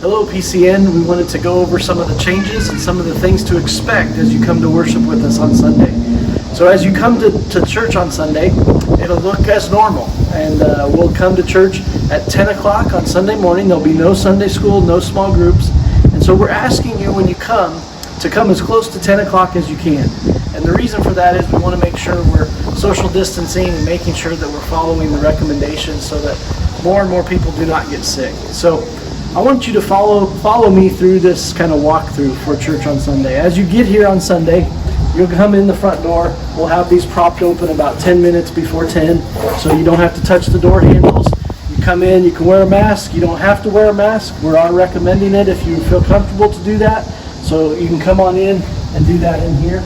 Hello PCN, we wanted to go over some of the changes and some of the things to expect as you come to worship with us on Sunday. So as you come to church on Sunday, it'll look as normal, and we'll come to church at 10 o'clock on Sunday morning. There'll be no Sunday school, no small groups, and so we're asking you when you come to come as close to 10 o'clock as you can. And the reason for that is we want to make sure we're social distancing and making sure that we're following the recommendations so that more and more people do not get sick. So I want you to follow me through this kind of walkthrough for church on Sunday. As you get here on Sunday, you'll come in the front door. We'll have these propped open about 10 minutes before 10, so you don't have to touch the door handles. You come in, you can wear a mask. You don't have to wear a mask. We are recommending it if you feel comfortable to do that. So you can come on in and do that in here.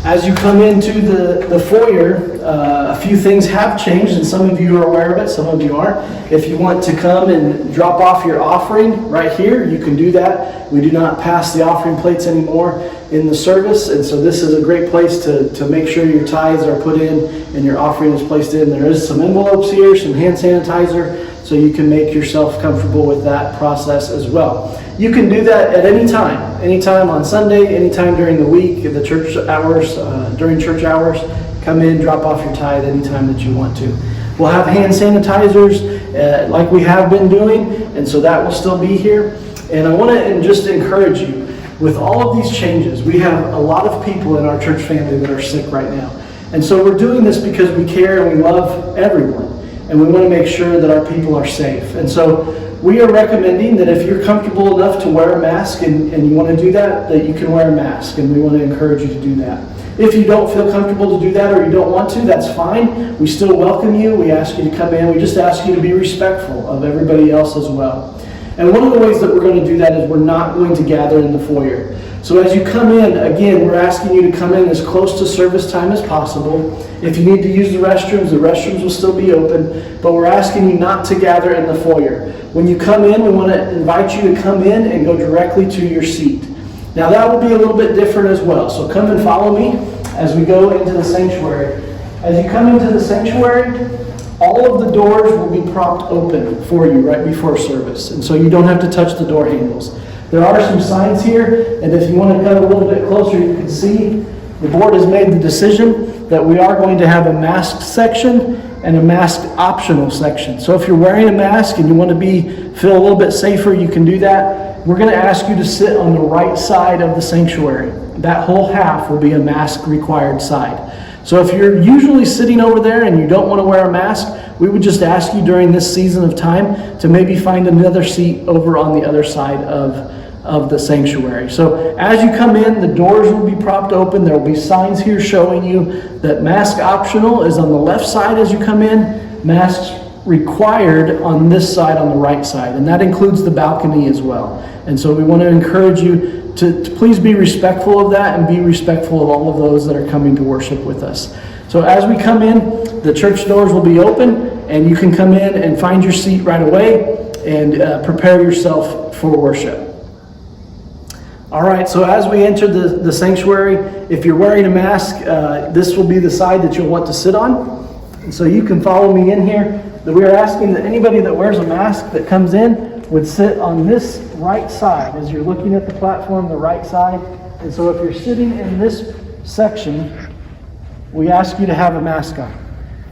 As you come into the foyer, a few things have changed, and some of you are aware of it, some of you aren't. If you want to come and drop off your offering right here, you can do that. We do not pass the offering plates anymore in the service, and so this is a great place to make sure your tithes are put in and your offering is placed in. There is some envelopes here, some hand sanitizer, so you can make yourself comfortable with that process as well. You can do that at any time on Sunday, anytime during the week, the church hours, during church hours. Come in, drop off your tithe anytime that you want to. We'll have hand sanitizers like we have been doing, and so that will still be here. And I want to just encourage you, with all of these changes, we have a lot of people in our church family that are sick right now. And so we're doing this because we care and we love everyone, and we want to make sure that our people are safe. And so we are recommending that if you're comfortable enough to wear a mask and you want to do that you can wear a mask, and we want to encourage you to do that. If you don't feel comfortable to do that or you don't want to, that's fine. We still welcome you. We ask you to come in. We just ask you to be respectful of everybody else as well. And one of the ways that we're going to do that is we're not going to gather in the foyer. So as you come in, again, we're asking you to come in as close to service time as possible. If you need to use the restrooms will still be open, but we're asking you not to gather in the foyer. When you come in, we want to invite you to come in and go directly to your seat. Now that will be a little bit different as well. So come and follow me as we go into the sanctuary. As you come into the sanctuary, all of the doors will be propped open for you right before service. And so you don't have to touch the door handles. There are some signs here, and if you want to come a little bit closer, you can see the board has made the decision that we are going to have a masked section and a mask optional section. So if you're wearing a mask and you want to feel a little bit safer, you can do that. We're going to ask you to sit on the right side of the sanctuary. That whole half will be a mask required side. So if you're usually sitting over there and you don't want to wear a mask, we would just ask you during this season of time to maybe find another seat over on the other side of the sanctuary. So as you come in, the doors will be propped open. There will be signs here showing you that mask optional is on the left side as you come in, masks required on this side on the right side, and that includes the balcony as well. And so we want to encourage you to please be respectful of that and be respectful of all of those that are coming to worship with us. So as we come in, the church doors will be open, and you can come in and find your seat right away and prepare yourself for worship. All right, so as we enter the sanctuary, if you're wearing a mask, this will be the side that you'll want to sit on. And so you can follow me in here. That we are asking that anybody that wears a mask that comes in would sit on this right side. As you're looking at the platform, the right side. And so if you're sitting in this section, we ask you to have a mask on.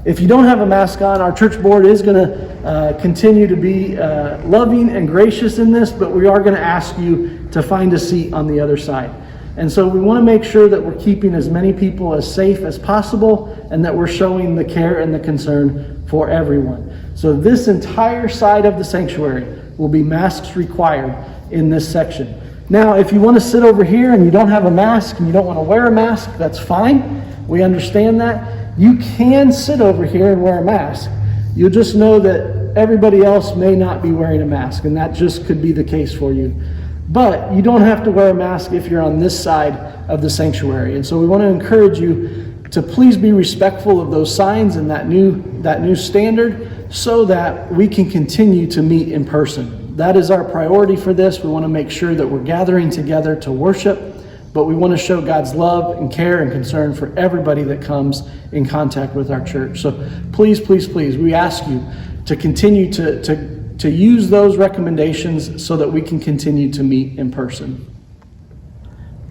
If you don't have a mask on, our church board is going to continue to be loving and gracious in this, but we are going to ask you to find a seat on the other side. And so we want to make sure that we're keeping as many people as safe as possible and that we're showing the care and the concern for everyone. So this entire side of the sanctuary will be masks required in this section. Now, if you want to sit over here and you don't have a mask and you don't want to wear a mask, that's fine. We understand that. You can sit over here and wear a mask. You'll just know that everybody else may not be wearing a mask, and that just could be the case for you. But you don't have to wear a mask if you're on this side of the sanctuary. And so we want to encourage you to please be respectful of those signs and that new standard so that we can continue to meet in person. That is our priority for this. We want to make sure that we're gathering together to worship, but we want to show God's love and care and concern for everybody that comes in contact with our church. So please, please, please, we ask you to continue to to use those recommendations so that we can continue to meet in person.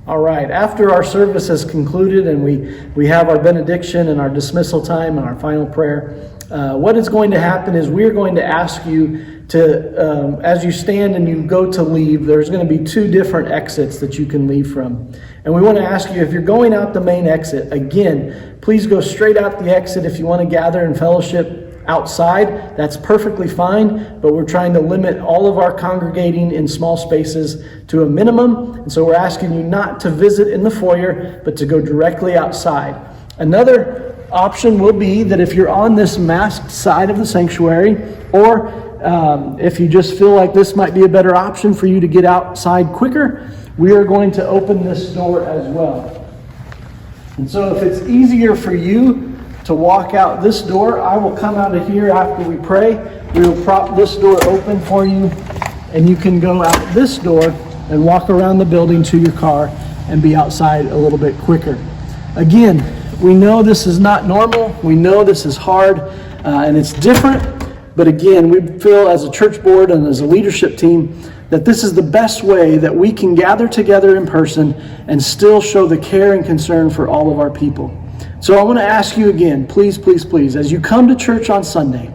All right, after our service has concluded and we have our benediction and our dismissal time and our final prayer, what is going to happen is we're going to ask you to, as you stand and you go to leave, there's going to be 2 different exits that you can leave from. And we want to ask you, if you're going out the main exit, again, please go straight out the exit. If you want to gather in fellowship outside, that's perfectly fine, but we're trying to limit all of our congregating in small spaces to a minimum. And so we're asking you not to visit in the foyer, but to go directly outside. Another option will be that if you're on this masked side of the sanctuary, or if you just feel like this might be a better option for you to get outside quicker, we are going to open this door as well. And so if it's easier for you to walk out this door, I will come out of here after we pray. We will prop this door open for you, and you can go out this door and walk around the building to your car and be outside a little bit quicker. Again, we know this is not normal. We know this is hard, and it's different. But again, we feel as a church board and as a leadership team that this is the best way that we can gather together in person and still show the care and concern for all of our people. So I want to ask you again, please, please, please, as you come to church on Sunday,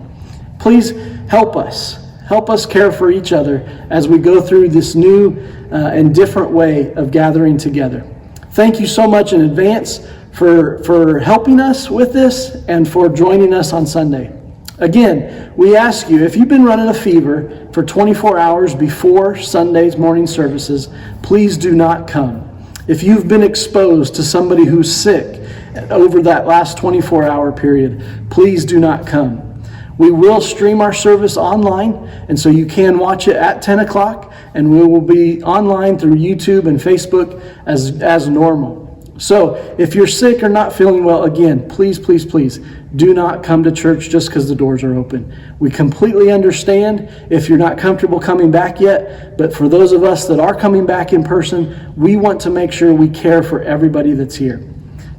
please help us. Help us care for each other as we go through this new and different way of gathering together. Thank you so much in advance for helping us with this and for joining us on Sunday. Again, we ask you, if you've been running a fever for 24 hours before Sunday's morning services, please do not come. If you've been exposed to somebody who's sick over that last 24-hour period, please do not come. We will stream our service online, and so you can watch it at 10 o'clock, and we will be online through YouTube and Facebook as normal. So if you're sick or not feeling well, again, please, please, please do not come to church just because the doors are open. We completely understand if you're not comfortable coming back yet, but for those of us that are coming back in person, we want to make sure we care for everybody that's here.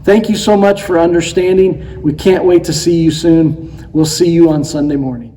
Thank you so much for understanding. We can't wait to see you soon. We'll see you on Sunday morning.